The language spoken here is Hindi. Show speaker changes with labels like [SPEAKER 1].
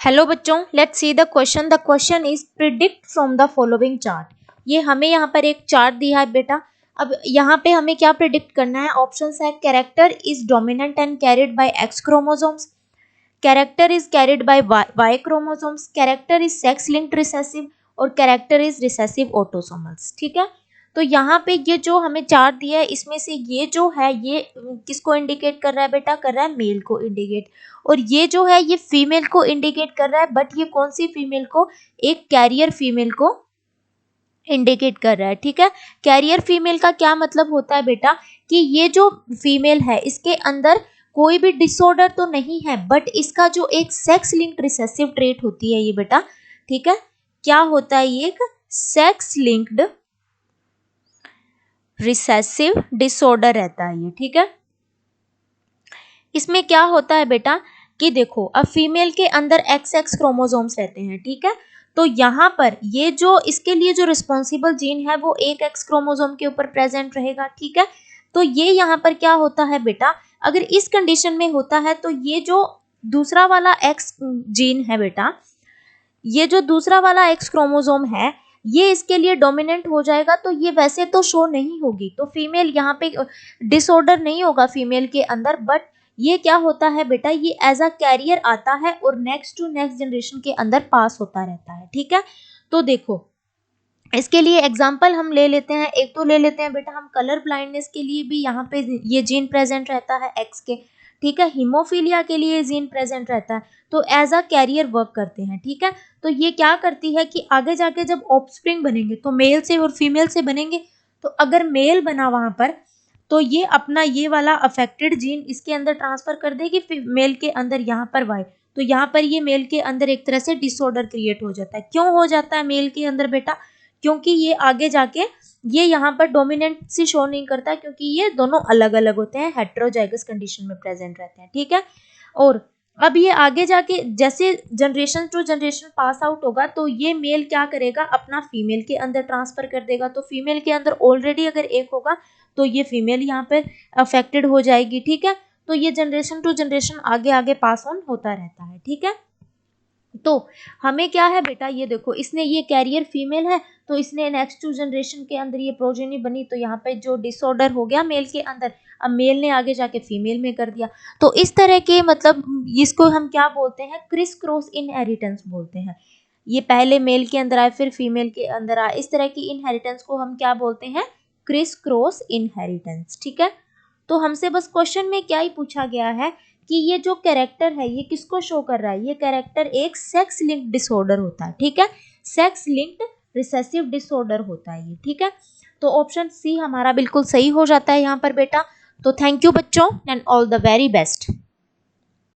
[SPEAKER 1] हेलो बच्चों, let's see the question. The question is predict from the following chart. ये हमें यहाँ पर एक चार्ट दिया है बेटा। अब यहाँ पे हमें क्या प्रिडिक्ट करना है? ऑप्शंस है character is dominant and carried by x chromosomes, character is carried by y chromosomes, character is sex linked recessive और कैरेक्टर इज रिसेसिव ऑटोसोमल्स। ठीक है, तो यहाँ पे ये जो हमें चार्ट दिया है इसमें से ये जो है ये किसको इंडिकेट कर रहा है बेटा? कर रहा है मेल को इंडिकेट। और ये जो है ये फीमेल को इंडिकेट कर रहा है, बट ये कौन सी फीमेल को? एक कैरियर फीमेल को इंडिकेट कर रहा है। ठीक है, कैरियर फीमेल का क्या मतलब होता है बेटा? कि ये जो फीमेल है इसके अंदर कोई भी डिसऑर्डर तो नहीं है, बट इसका जो एक सेक्स लिंक्ड रिसेसिव ट्रेट होती है ये बेटा, ठीक है, क्या होता है? ये एक सेक्स लिंक्ड रिसेसिव डिसऑर्डर रहता है ये। ठीक है, इसमें क्या होता है बेटा कि देखो, अब फीमेल के अंदर XX क्रोमोसोम्स रहते हैं। ठीक है, तो यहाँ पर ये जो इसके लिए जो रिस्पॉन्सिबल जीन है वो एक X क्रोमोसोम के ऊपर प्रेजेंट रहेगा। ठीक है, तो ये यहाँ पर क्या होता है बेटा, अगर इस कंडीशन में होता है तो ये जो दूसरा वाला X जीन है बेटा, ये जो दूसरा वाला X क्रोमोसोम है ये इसके लिए डोमिनेंट हो जाएगा, तो ये वैसे तो शो नहीं होगी, तो फीमेल यहाँ पे डिसऑर्डर नहीं होगा फीमेल के अंदर, बट ये क्या होता है बेटा, ये एज अ कैरियर आता है और नेक्स्ट टू नेक्स्ट जनरेशन के अंदर पास होता रहता है। ठीक है, तो देखो इसके लिए एग्जाम्पल हम ले लेते हैं। एक तो ले लेते हैं बेटा हम कलर ब्लाइंडनेस के लिए भी यहाँ पे ये जीन प्रेजेंट रहता है एक्स के। ठीक है, हीमोफीलिया के लिए जीन प्रेजेंट रहता है, तो एज अ कैरियर वर्क करते हैं। ठीक है, तो ये क्या करती है कि आगे जाके जब ऑफस्प्रिंग बनेंगे तो मेल से और फीमेल से बनेंगे, तो अगर मेल बना वहां पर तो ये अपना ये वाला अफेक्टेड जीन इसके अंदर ट्रांसफर कर देगी, मेल के अंदर यहाँ पर वाई, तो यहाँ पर ये मेल के अंदर एक तरह से डिसऑर्डर क्रिएट हो जाता है। क्यों हो जाता है मेल के अंदर बेटा? क्योंकि ये आगे जाके ये यहाँ पर डोमिनेंसी शो नहीं करता, क्योंकि ये दोनों अलग अलग होते हैं, हेटेरोजाइगस कंडीशन में प्रेजेंट रहते हैं। ठीक है, और अब ये आगे जाके जैसे generation to generation pass out होगा तो ये मेल क्या करेगा, अपना फीमेल के अंदर ट्रांसफर कर देगा, तो फीमेल के अंदर ऑलरेडी अगर एक होगा तो ये फीमेल यहाँ पे अफेक्टेड हो जाएगी। ठीक है, तो ये जनरेशन टू जनरेशन आगे आगे पास ऑन होता रहता है। ठीक है, तो हमें क्या है बेटा, ये देखो इसने ये कैरियर फीमेल है तो इसने नेक्स्ट टू जनरेशन के अंदर ये प्रोजेनी बनी, तो यहाँ पे जो डिसऑर्डर हो गया मेल के अंदर, अब मेल ने आगे जाके फीमेल में कर दिया। तो इस तरह के मतलब इसको हम क्या बोलते हैं? क्रिस क्रॉस इनहेरिटेंस बोलते हैं। ये पहले मेल के अंदर आए फिर फीमेल के अंदर आए, इस तरह की इनहेरिटेंस को हम क्या बोलते हैं? Criss cross inheritance. ठीक है, तो हमसे बस क्वेश्चन में क्या ही पूछा गया है कि ये जो कैरेक्टर है ये किसको शो कर रहा है? ये कैरेक्टर एक सेक्स लिंक्ड डिसऑर्डर होता है। ठीक है, सेक्स लिंक्ड रिसेसिव डिसऑर्डर होता है ये। ठीक है, तो ऑप्शन सी हमारा बिल्कुल सही हो जाता है यहाँ पर बेटा। तो थैंक यू बच्चों and all the very best.